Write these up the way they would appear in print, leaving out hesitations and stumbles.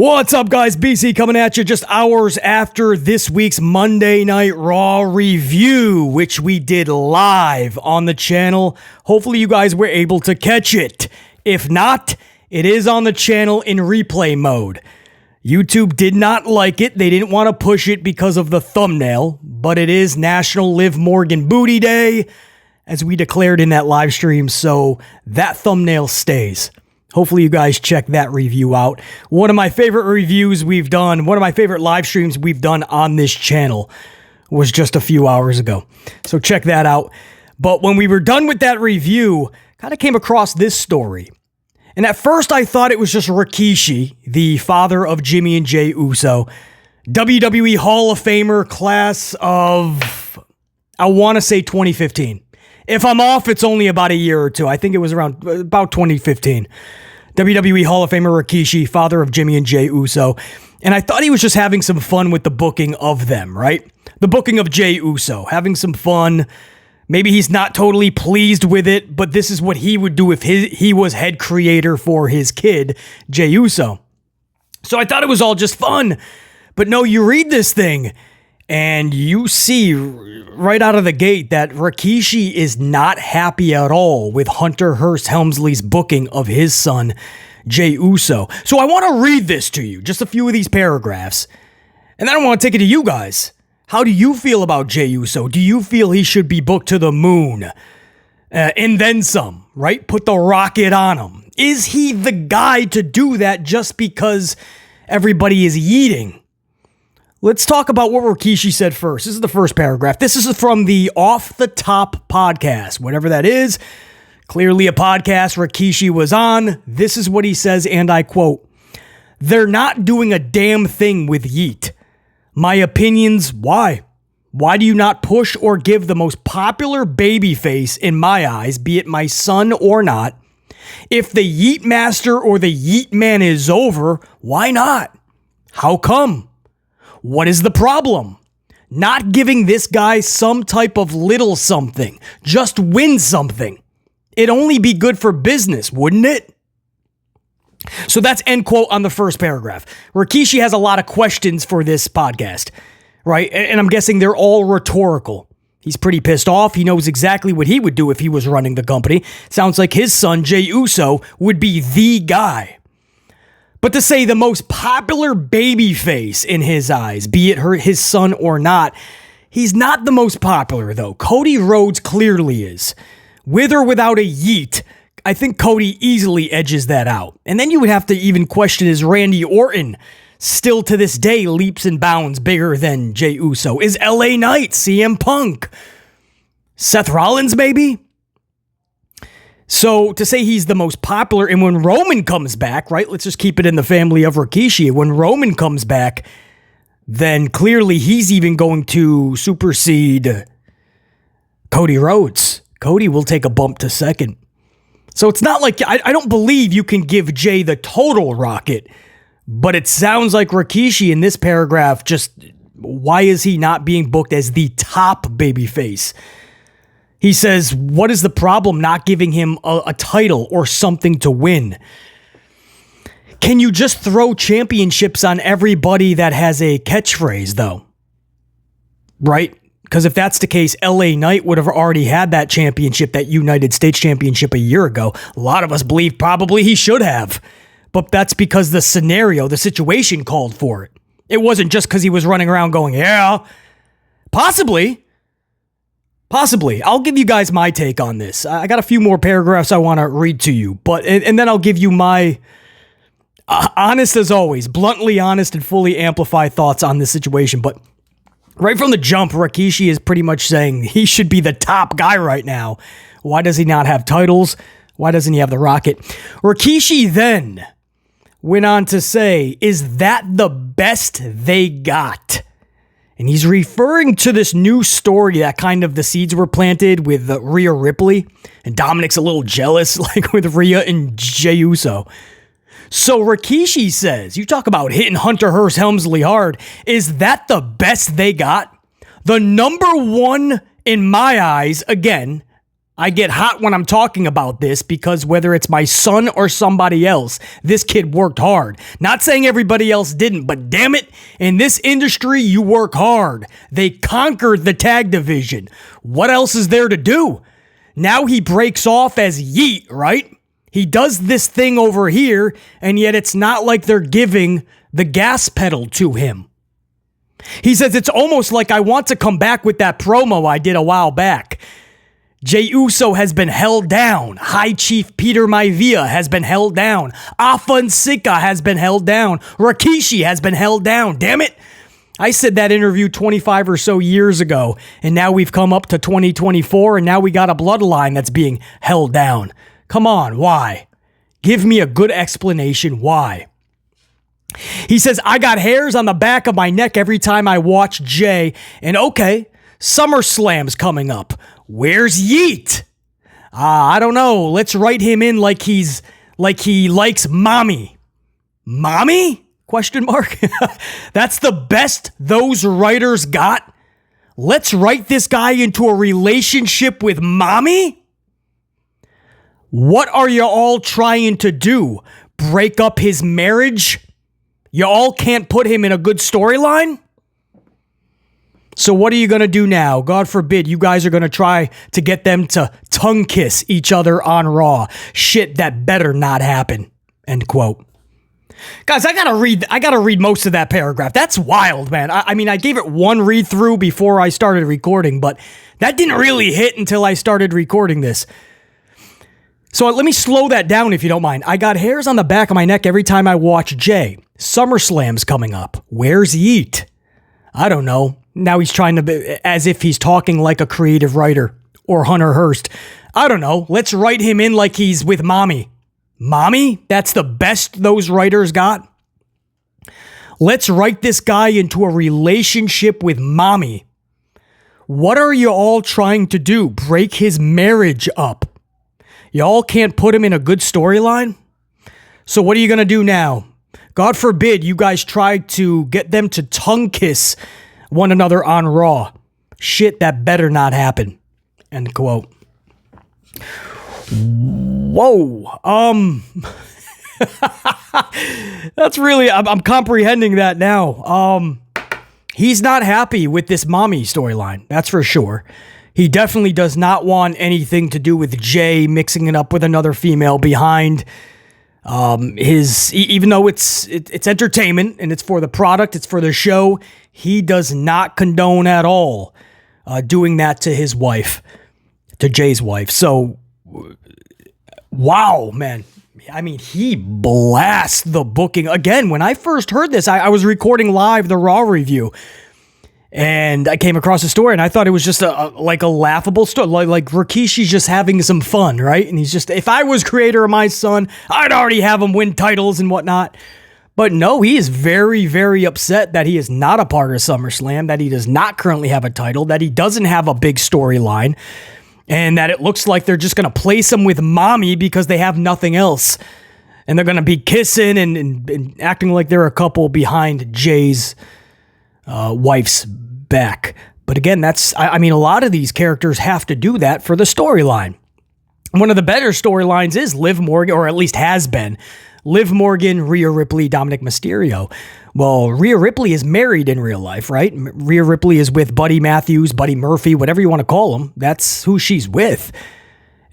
What's up, guys? BC coming at you just hours after this week's Monday Night Raw review, which we did live on the channel. Hopefully you guys were able to catch it. If not, it is on the channel in replay mode. YouTube did not like it. They didn't want to push it because of the thumbnail, but it is National Liv Morgan Booty Day, as we declared in that live stream, so that thumbnail stays. Hopefully you guys check that review out. One of my favorite reviews we've done, one of my favorite live streams we've done on this channel was just a few hours ago. So check that out. But when we were done with that review, kind of came across this story. And at first I thought it was just Rikishi, the father of Jimmy and Jey Uso, WWE Hall of Famer class of, I want to say 2015. If I'm off, it's only about a year or two. I think it was about 2015. WWE Hall of Famer Rikishi, father of Jimmy and Jey Uso. And I thought he was just having some fun with the booking of them, right? The booking of Jey Uso, having some fun. Maybe he's not totally pleased with it, but this is what he would do if he was head creator for his kid, Jey Uso. So I thought it was all just fun. But no, you read this thing, and you see right out of the gate that Rikishi is not happy at all with Hunter Hearst Helmsley's booking of his son, Jey Uso. So I want to read this to you, just a few of these paragraphs, and then I want to take it to you guys. How do you feel about Jey Uso? Do you feel he should be booked to the moon? And then some, right? Put the rocket on him. Is he the guy to do that just because everybody is yeeting? Let's talk about what Rikishi said first. This is the first paragraph. This is from the Off the Top podcast, whatever that is. Clearly a podcast Rikishi was on. This is what he says, and I quote, "They're not doing a damn thing with Yeet. My opinions, why? Why do you not push or give the most popular babyface in my eyes, be it my son or not? If the Yeet Master or the Yeet Man is over, why not? How come? What is the problem? Not giving this guy some type of little something. Just win something. It'd only be good for business, wouldn't it?" So that's end quote on the first paragraph. Rikishi has a lot of questions for this podcast, right? And I'm guessing they're all rhetorical. He's pretty pissed off. He knows exactly what he would do if he was running the company. Sounds like his son, Jey Uso, would be the guy. But to say the most popular babyface in his eyes, be it his son or not, he's not the most popular, though. Cody Rhodes clearly is. With or without a yeet, I think Cody easily edges that out. And then you would have to even question, is Randy Orton still to this day leaps and bounds bigger than Jey Uso? Is LA Knight, CM Punk, Seth Rollins maybe? So to say he's the most popular, and when Roman comes back, right, let's just keep it in the family of Rikishi. When Roman comes back, then clearly he's even going to supersede Cody Rhodes. Cody will take a bump to second. So it's not like, I don't believe you can give Jey the total rocket, but it sounds like Rikishi in this paragraph, just why is he not being booked as the top babyface? He says, what is the problem not giving him a title or something to win? Can you just throw championships on everybody that has a catchphrase, though? Right? Because if that's the case, LA Knight would have already had that championship, that United States Championship a year ago. A lot of us believe probably he should have. But that's because the scenario, the situation called for it. It wasn't just because he was running around going, yeah, possibly. Possibly. I'll give you guys my take on this. I got a few more paragraphs I want to read to you, but and then I'll give you my honest as always, bluntly honest and fully amplified thoughts on this situation. But right from the jump, Rikishi is pretty much saying he should be the top guy right now. Why does he not have titles? Why doesn't he have the rocket? Rikishi then went on to say, is that the best they got? And he's referring to this new story that kind of the seeds were planted with Rhea Ripley. And Dominic's a little jealous, like with Rhea and Jey Uso. So Rikishi says, you talk about hitting Hunter Hearst Helmsley hard. Is that the best they got? The number one, in my eyes, again, I get hot when I'm talking about this because whether it's my son or somebody else, this kid worked hard. Not saying everybody else didn't, but damn it, in this industry, you work hard. They conquered the tag division. What else is there to do? Now he breaks off as Yeet, right? He does this thing over here, and yet it's not like they're giving the gas pedal to him. He says, it's almost like I want to come back with that promo I did a while back. Jey Uso has been held down. High Chief Peter Maivia has been held down. Afonseca has been held down. Rikishi has been held down. Damn it. I said that interview 25 or so years ago, and now we've come up to 2024, and now we got a bloodline that's being held down. Come on, why? Give me a good explanation why. He says, I got hairs on the back of my neck every time I watch Jey, and okay, SummerSlam's coming up. Where's Yeet? I don't know. Let's write him in like he likes mommy. Mommy? Question mark. That's the best those writers got. Let's write this guy into a relationship with mommy? What are you all trying to do? Break up his marriage? You all can't put him in a good storyline? So what are you going to do now? God forbid you guys are going to try to get them to tongue kiss each other on Raw. Shit, that better not happen. End quote. Guys, I gotta read most of that paragraph. That's wild, man. I mean, I gave it one read through before I started recording, but that didn't really hit until I started recording this. So let me slow that down if you don't mind. I got hairs on the back of my neck every time I watch Jey. SummerSlam's coming up. Where's Yeet? I don't know. Now he's trying to be as if he's talking like a creative writer or Hunter Hearst. I don't know. Let's write him in like he's with mommy. Mommy? That's the best those writers got? Let's write this guy into a relationship with mommy. What are you all trying to do? Break his marriage up? Y'all can't put him in a good storyline? So what are you going to do now? God forbid you guys try to get them to tongue kiss one another on Raw. Shit, that better not happen. End quote. Whoa. That's really, I'm comprehending that now. He's not happy with this mommy storyline. That's for sure. He definitely does not want anything to do with Jey mixing it up with another female behind even though it's entertainment and it's for the product, it's for the show, he does not condone at all doing that to his wife, to Jey's wife. So, wow, man. I mean, he blasts the booking. Again, when I first heard this, I was recording live the Raw review. And I came across a story and I thought it was just a laughable story. Like Rikishi's just having some fun, right? And he's just, if I was creator of my son, I'd already have him win titles and whatnot. But no, he is very, very upset that he is not a part of SummerSlam, that he does not currently have a title, that he doesn't have a big storyline, and that it looks like they're just going to place him with mommy because they have nothing else. And they're going to be kissing and acting like they're a couple behind Jey's wife's back. But again, I mean, a lot of these characters have to do that for the storyline. One of the better storylines is Liv Morgan, or at least has been, Liv Morgan, Rhea Ripley, Dominic Mysterio. Well, Rhea Ripley is married in real life, right? Rhea Ripley is with Buddy Matthews, Buddy Murphy, whatever you want to call him. That's who she's with.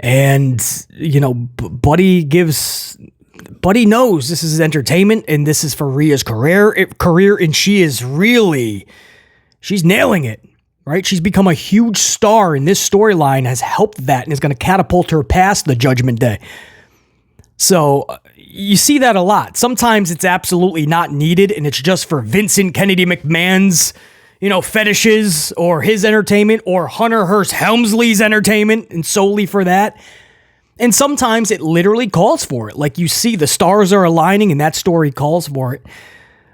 And, you know, Buddy knows this is entertainment and this is for Rhea's career, and she's nailing it, right? She's become a huge star, and this storyline has helped that and is going to catapult her past the Judgment Day. So you see that a lot. Sometimes it's absolutely not needed, and it's just for Vincent Kennedy McMahon's, fetishes or his entertainment, or Hunter Hearst Helmsley's entertainment, and solely for that. And sometimes it literally calls for it. Like you see the stars are aligning and that story calls for it.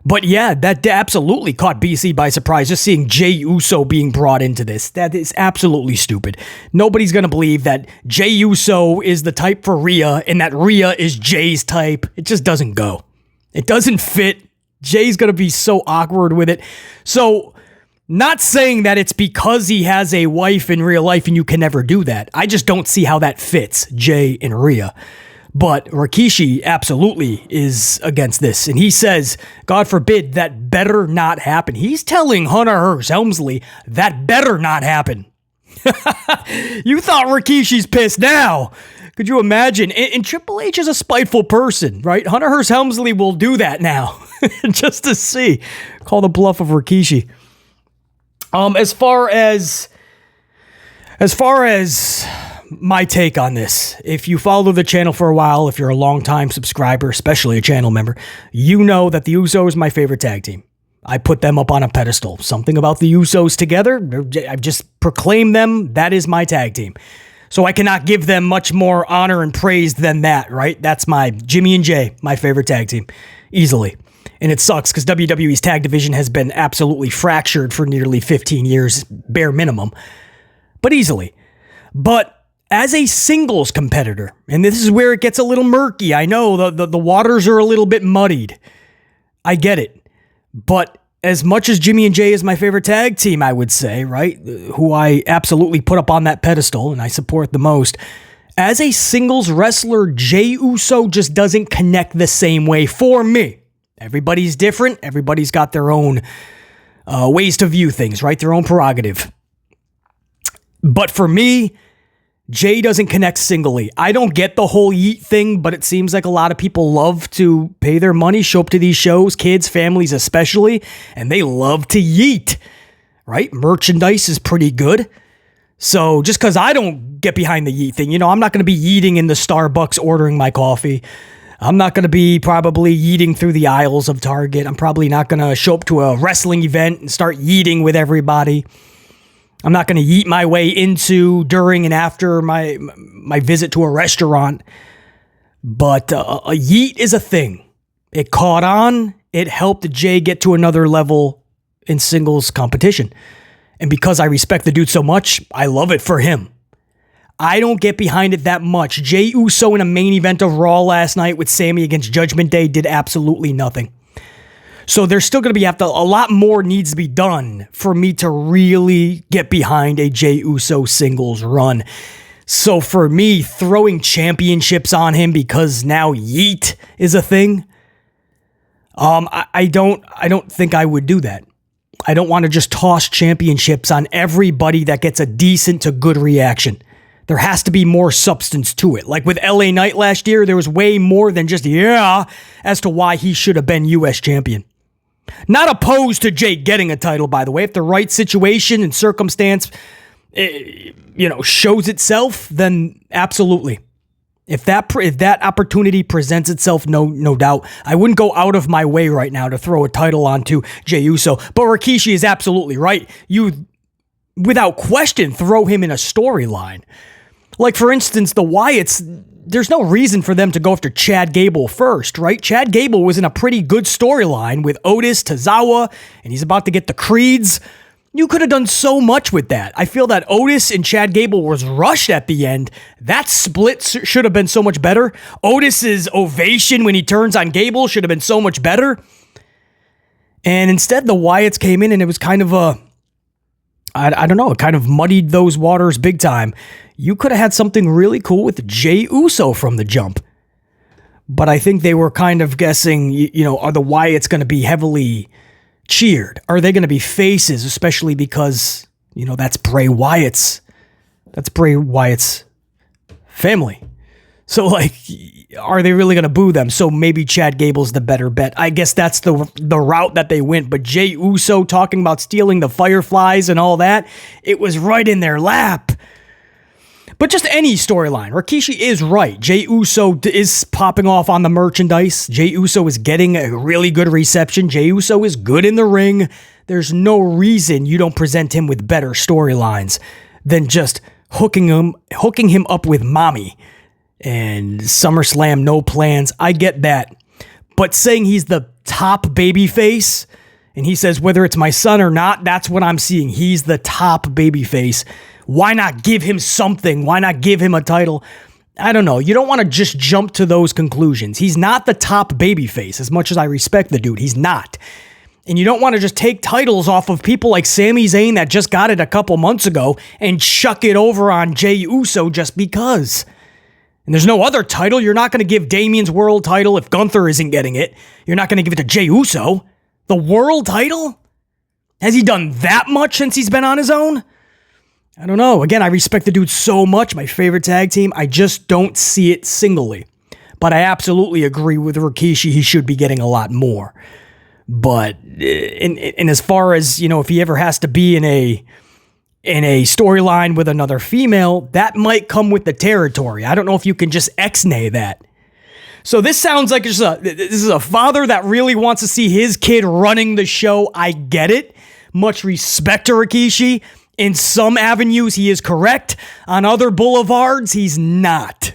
But yeah, that absolutely caught BC by surprise, just seeing Jey Uso being brought into this. That is absolutely stupid. Nobody's going to believe that Jey Uso is the type for Rhea and that Rhea is Jey's type. It just doesn't go. It doesn't fit. Jey's going to be so awkward with it. So Not saying that it's because he has a wife in real life and you can never do that. I just don't see how that fits Jey and Rhea. But Rikishi absolutely is against this. And he says, God forbid, that better not happen. He's telling Hunter Hearst Helmsley that better not happen. You thought Rikishi's pissed now. Could you imagine? And Triple H is a spiteful person, right? Hunter Hearst Helmsley will do that now just to see. Call the bluff of Rikishi. As far as my take on this, if you follow the channel for a while, if you're a longtime subscriber, especially a channel member, you know that the Usos is my favorite tag team. I put them up on a pedestal. Something about the Usos together, I've just proclaimed them. That is my tag team. So I cannot give them much more honor and praise than that, right? That's my Jimmy and Jey, my favorite tag team, easily. And it sucks because WWE's tag division has been absolutely fractured for nearly 15 years, bare minimum, but easily. But as a singles competitor, and this is where it gets a little murky. I know the waters are a little bit muddied. I get it. But as much as Jimmy and Jey is my favorite tag team, I would say, right, who I absolutely put up on that pedestal and I support the most, as a singles wrestler, Jey Uso just doesn't connect the same way for me. Everybody's different. Everybody's got their own ways to view things, right? Their own prerogative. But for me, Jey doesn't connect singly. I don't get the whole yeet thing, but it seems like a lot of people love to pay their money, show up to these shows, kids, families especially, and they love to yeet, right? Merchandise is pretty good. So just because I don't get behind the yeet thing, I'm not going to be yeeting in the Starbucks ordering my coffee. I'm not going to be probably yeeting through the aisles of Target. I'm probably not going to show up to a wrestling event and start yeeting with everybody. I'm not going to yeet my way into, during, and after my visit to a restaurant. But a yeet is a thing. It caught on. It helped Jey get to another level in singles competition. And because I respect the dude so much, I love it for him. I don't get behind it that much. Jey Uso in a main event of Raw last night with Sammy against Judgment Day did absolutely nothing. So there's still going to be a lot more needs to be done for me to really get behind a Jey Uso singles run. So for me, throwing championships on him because now yeet is a thing, I don't think I would do that. I don't want to just toss championships on everybody that gets a decent to good reaction. There has to be more substance to it. Like with LA Knight last year, there was way more than just as to why he should have been U.S. champion. Not opposed to Jey getting a title, by the way. If the right situation and circumstance, shows itself, then absolutely. If that opportunity presents itself, no doubt. I wouldn't go out of my way right now to throw a title onto Jey Uso. But Rikishi is absolutely right. You, without question, throw him in a storyline. Like, for instance, the Wyatts, there's no reason for them to go after Chad Gable first, right? Chad Gable was in a pretty good storyline with Otis, Tozawa, and he's about to get the Creeds. You could have done so much with that. I feel that Otis and Chad Gable was rushed at the end. That split should have been so much better. Otis's ovation when he turns on Gable should have been so much better. And instead, the Wyatts came in and it was kind of I don't know, it kind of muddied those waters big time. You could have had something really cool with Jey Uso from the jump. But I think they were kind of guessing, are the Wyatts going to be heavily cheered? Are they going to be faces, especially because, that's Bray Wyatt's family. So, are they really going to boo them? So maybe Chad Gable's the better bet. I guess that's the route that they went. But Jey Uso talking about stealing the Fireflies and all that, it was right in their lap. But just any storyline, Rikishi is right. Jey Uso is popping off on the merchandise. Jey Uso is getting a really good reception. Jey Uso is good in the ring. There's no reason you don't present him with better storylines than just hooking him up with Mommy and SummerSlam, no plans. I get that. But saying he's the top babyface, and he says whether it's my son or not, that's what I'm seeing. He's the top babyface. Why not give him something? Why not give him a title? I don't know. You don't want to just jump to those conclusions. He's not the top babyface. As much as I respect the dude, he's not. And you don't want to just take titles off of people like Sami Zayn that just got it a couple months ago and chuck it over on Jey Uso just because. And there's no other title. You're not going to give Damian's world title if Gunther isn't getting it. You're not going to give it to Jey Uso. The world title? Has he done that much since he's been on his own? I don't know. Again, I respect the dude so much. My favorite tag team. I just don't see it singly. But I absolutely agree with Rikishi. He should be getting a lot more. But in as far as, you know, if he ever has to be in a storyline with another female, that might come with the territory. I don't know if you can just ex-nay that. So this sounds like this is a father that really wants to see his kid running the show. I get it. Much respect to Rikishi. In some avenues, he is correct. On other boulevards, he's not.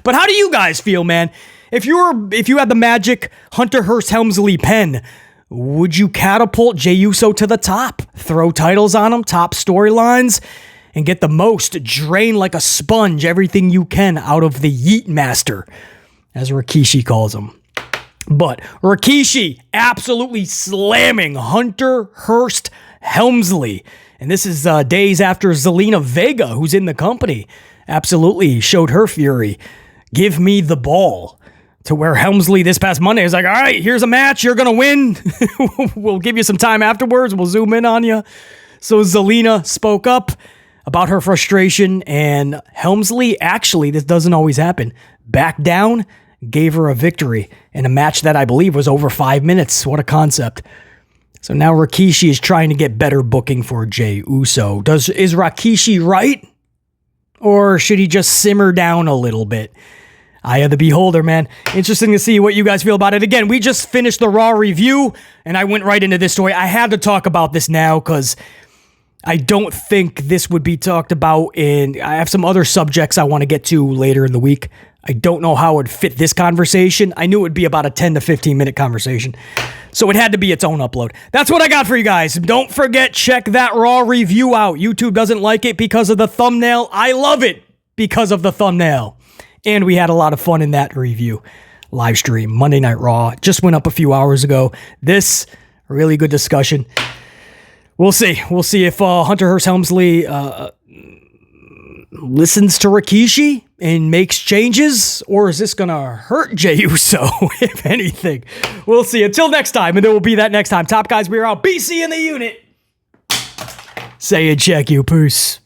But how do you guys feel, man? If you had the magic Hunter Hearst Helmsley pen, would you catapult Jey Uso to the top? Throw titles on him, top storylines, and get the most, drain like a sponge everything you can out of the Yeet Master, as Rikishi calls him. But Rikishi absolutely slamming Hunter Hearst Helmsley. And this is days after Zelina Vega, who's in the company, absolutely showed her fury. Give me the ball. To where Helmsley this past Monday is like, all right, here's a match. You're going to win. We'll give you some time afterwards. We'll zoom in on you. So Zelina spoke up about her frustration, and Helmsley, actually, this doesn't always happen, backed down, gave her a victory in a match that I believe was over 5 minutes. What a concept. So now Rikishi is trying to get better booking for Jey Uso. Is Rikishi right? Or should he just simmer down a little bit? Eye of the beholder, man. Interesting to see what you guys feel about it. Again, we just finished the Raw review, and I went right into this story. I had to talk about this now because I don't think this would be talked about in... I have some other subjects I want to get to later in the week. I don't know how it would fit this conversation. I knew it would be about a 10 to 15 minute conversation. So it had to be its own upload. That's what I got for you guys. Don't forget, check that Raw review out. YouTube doesn't like it because of the thumbnail. I love it because of the thumbnail. And we had a lot of fun in that review. Live stream, Monday Night Raw. Just went up a few hours ago. This, really good discussion. We'll see. We'll see if Hunter Hearst Helmsley listens to Rikishi and makes changes, or is this going to hurt Jey Uso, if anything? We'll see. Until next time, and there will be that next time. Top guys, we're out. BC in the unit. Say and check you, peace.